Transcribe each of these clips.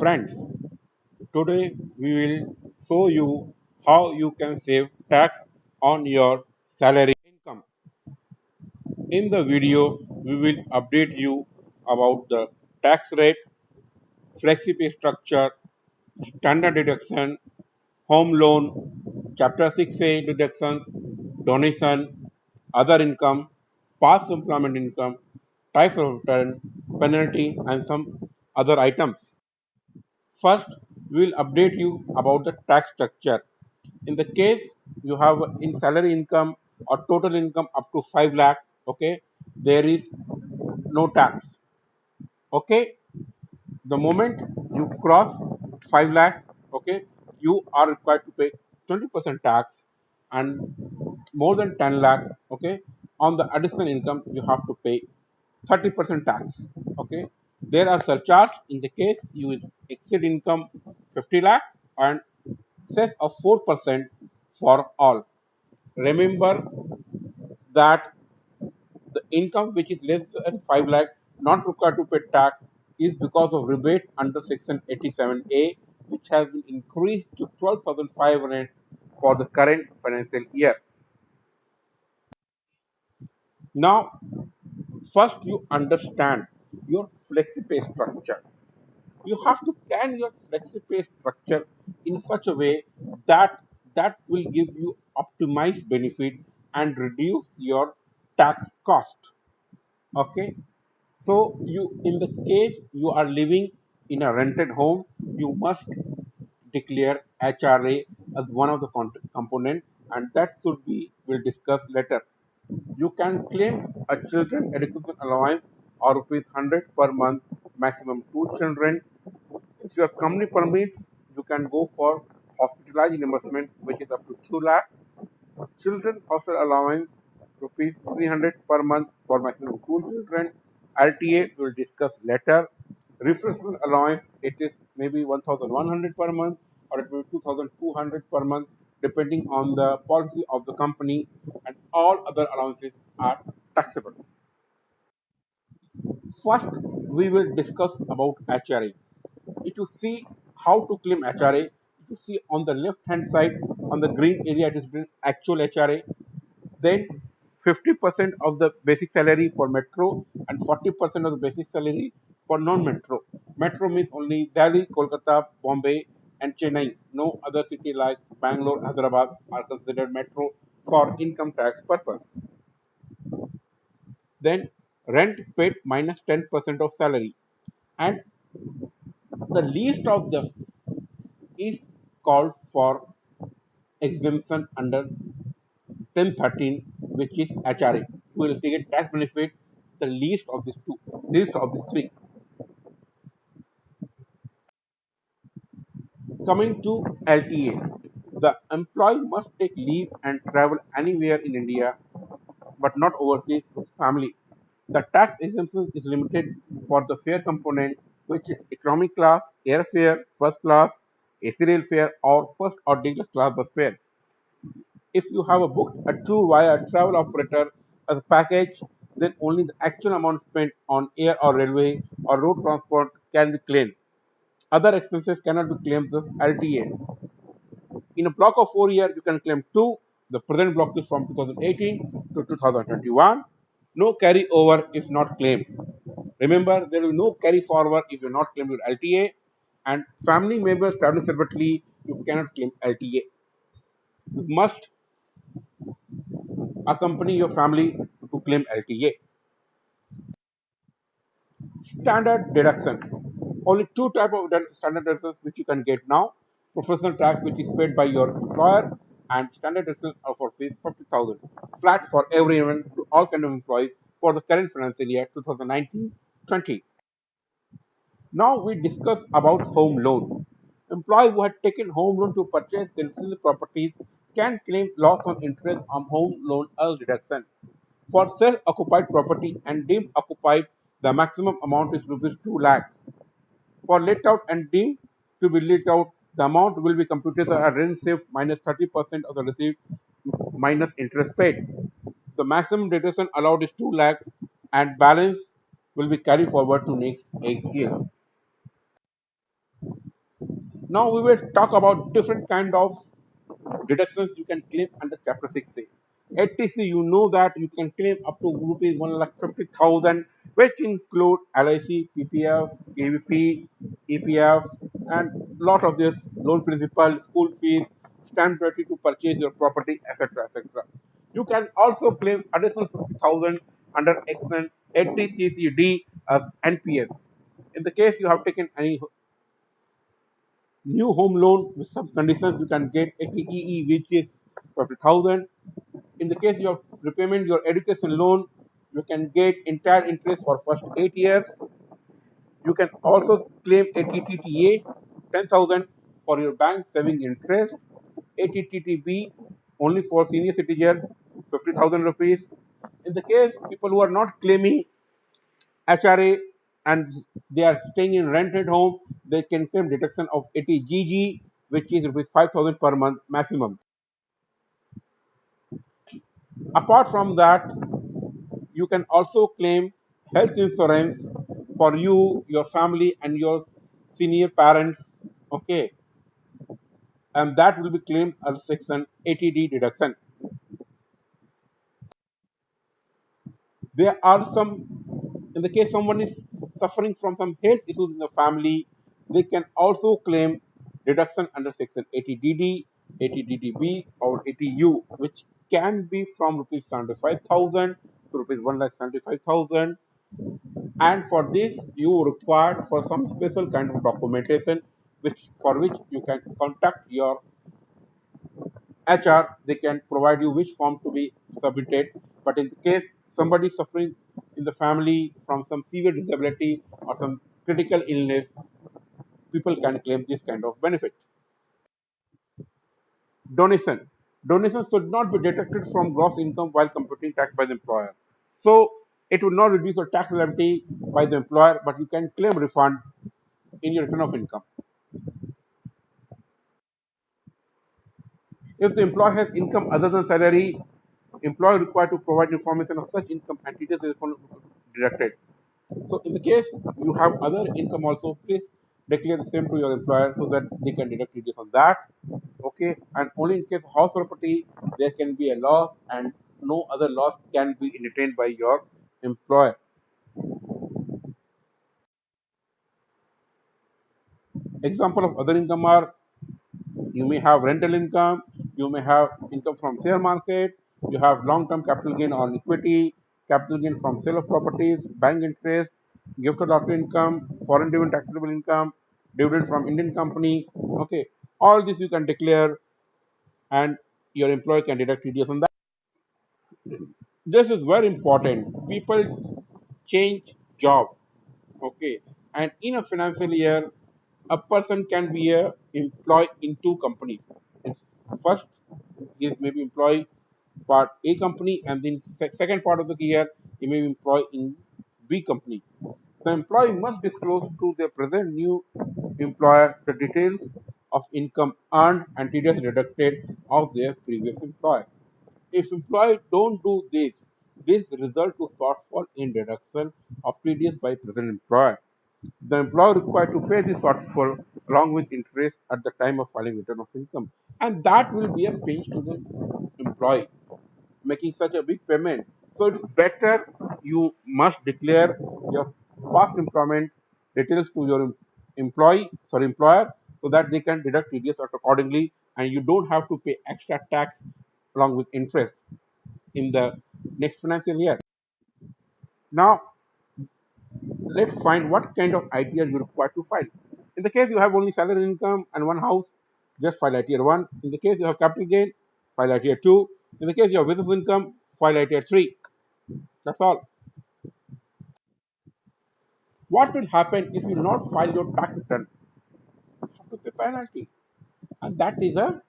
Friends, today we will show you how you can save tax on your salary income. In the video, we will update you about the tax rate, flexi-pay structure, standard deduction, home loan, Chapter 6A deductions, donation, other income, past employment income, type of return, penalty, and some other items. First, we will update you about the tax structure. In the case you have in salary income or total income up to 5 lakh, okay, there is no tax. Okay, the moment you cross 5 lakh, okay, you are required to pay 20% tax, and more than 10 lakh, okay, on the additional income you have to pay 30% tax. Okay, there are surcharge in the case you exceed income 50 lakh and cess of 4% for all. Remember that the income which is less than 5 lakh not required to pay tax is because of rebate under section 87A, which has been increased to 12,500 for the current financial year. Now, first you understand your flexi-pay structure. You have to plan your flexi-pay structure in such a way that will give you optimized benefit and reduce your tax cost. Okay, so you, in the case you are living in a rented home, you must declare HRA as one of the component, and that should be will discuss later. You can claim a children education allowance or rupees 100 per month, maximum two children. If your company permits, you can go for hospitalized reimbursement, which is up to 2 lakh. Children hostel allowance, rupees 300 per month for maximum two children. LTA we will discuss later. Refreshment allowance, it is maybe 1,100 per month or it will be 2,200 per month, depending on the policy of the company, and all other allowances are taxable. First, we will discuss about HRA. If you see how to claim HRA, if you see on the left hand side on the green area, it is written actual HRA. Then 50% of the basic salary for metro and 40% of the basic salary for non-metro. Metro means only Delhi, Kolkata, Bombay, and Chennai. No other city like Bangalore, Hyderabad are considered metro for income tax purpose. Then rent paid minus 10% of salary, and the least of the is called for exemption under 1013, which is HRA. We will take a tax benefit the least of these two, least of these three. Coming to LTA, the employee must take leave and travel anywhere in India, but not overseas with family. The tax exemption is limited for the fare component, which is economy class, airfare, first class, AC rail fare, or first or deluxe class bus fare. If you have a booked a tour via a travel operator as a package, then only the actual amount spent on air or railway or road transport can be claimed. Other expenses cannot be claimed as LTA. In a block of 4 years, you can claim two. The present block is from 2018 to 2021. No carry over if not claimed. Remember, there will be no carry forward if you are not claimed with LTA. And family members traveling separately, you cannot claim LTA. You must accompany your family to claim LTA. Standard deductions. Only two types of standard deductions which you can get now. Professional tax, which is paid by your employer, and standard deductions are for fees 50,000 flat for everyone to all kind of employees for the current financial year 2019-20. Now we discuss about home loan. Employee who had taken home loan to purchase their real properties can claim loss on interest on home loan as deduction. For self-occupied property and deemed occupied, the maximum amount is rupees 2 lakh. For let out and deemed to be let out, the amount will be computed as rent saved minus 30% of the received minus interest paid. The maximum deduction allowed is 2 lakh, and balance will be carried forward to next 8 years. Now we will talk about different kind of deductions you can claim under Chapter 6A. ATC, you know that you can claim up to rupees 1,50,000, which include LIC, PPF, KVP, EPF, and lot of this loan principal, school fees, stamp duty to purchase your property, etc., etc. You can also claim additional 50,000 under Section 80CCD as NPS. In the case you have taken any new home loan with some conditions, you can get a TEE, which is 50,000. In the case you have repayment your education loan, you can get entire interest for first 8 years. You can also claim a TTTA 10,000 for your bank saving interest. ATTTB only for senior citizen 50,000 rupees. In the case people who are not claiming HRA and they are staying in rented home, they can claim deduction of 80 GG, which is rupees 5,000 per month maximum. Apart from that, you can also claim health insurance for you, your family, and your senior parents. Okay, and that will be claimed as Section 80D deduction. There are some, in the case someone is suffering from some health issues in the family, they can also claim deduction under Section 80DD, 80DDB, or 80U, which can be from rupees 75,000 to rupees 1,75,000. And for this, you require for some special kind of documentation, which for which you can contact your HR. They can provide you which form to be submitted. But in the case somebody suffering in the family from some severe disability or some critical illness, people can claim this kind of benefit. Donation. Donation should not be deducted from gross income while computing tax by the employer. So it will not reduce your tax liability by the employer, but you can claim refund in your return of income. If the employer has income other than salary, employer required to provide information of such income and details is deducted. So in the case you have other income also, please declare the same to your employer so that they can deduct details on that. Okay, and only in case of house property there can be a loss and no other loss can be retained by your employer. Example of other income are you may have rental income, you may have income from share market, you have long-term capital gain on equity, capital gain from sale of properties, bank interest, gift or lottery income, foreign dividend taxable income, dividend from Indian company. Okay, all this you can declare and your employer can deduct TDS on that. This is very important. People change job. Okay, and in a financial year, a person can be a employee in two companies. In first, he is maybe employee part A company, and then second part of the year he may be employed in B company. The employee must disclose to their present new employer the details of income earned and TDS deducted of their previous employer. If employees don't do this, this result to shortfall in deduction of TDS by present employer. The employer required to pay this shortfall along with interest at the time of filing return of income, and that will be a pinch to the employee making such a big payment. So it's better you must declare your past employment details to your employer, so that they can deduct TDS accordingly, and you don't have to pay extra tax along with interest in the next financial year. Now, let's find what kind of ITR you require to file. In the case you have only salary income and one house, just file ITR 1. In the case you have capital gain, file ITR 2. In the case you have business income, file ITR 3. That's all. What will happen if you not file your tax return? You have to pay penalty. And that is a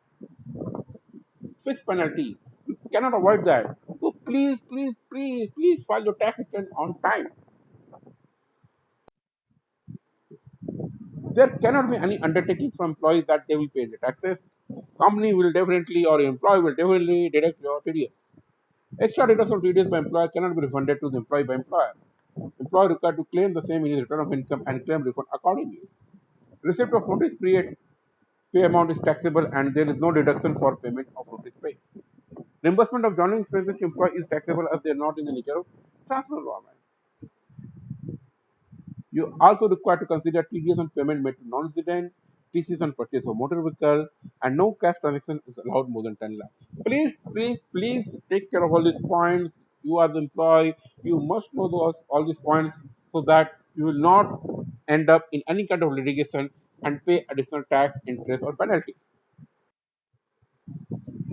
fixed penalty. You cannot avoid that. So please file your tax return on time. There cannot be any undertaking from employees that they will pay the taxes. Company will definitely or employee will definitely deduct your TDS. Extra deduction of TDS by employer cannot be refunded to the employee by employer. Employer required to claim the same in his return of income and claim refund accordingly. Receipt of notice period. pay amount is taxable and there is no deduction for payment of notice pay. Reimbursement of joining expenses to employee is taxable as they are not in the nature of transfer environment. You also require to consider TDS on payment made to non-resident, TCS on purchase of motor vehicle, and no cash transaction is allowed more than 10 lakh. Please take care of all these points. You are the employee. You must know all these points so that you will not end up in any kind of litigation and pay additional tax, interest, or penalty.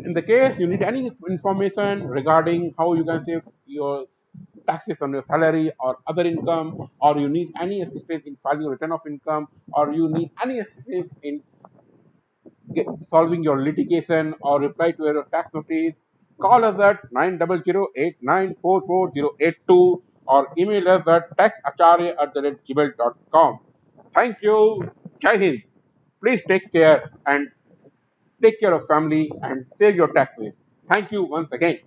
In the case you need any information regarding how you can save your taxes on your salary or other income, or you need any assistance in filing a return of income, or you need any assistance in solving your litigation or reply to your tax notice, call us at 90089448082 or email us at taxacharya@gmail.com. Thank you. Jai Hind. Please take care and take care of family and save your taxes. Thank you once again.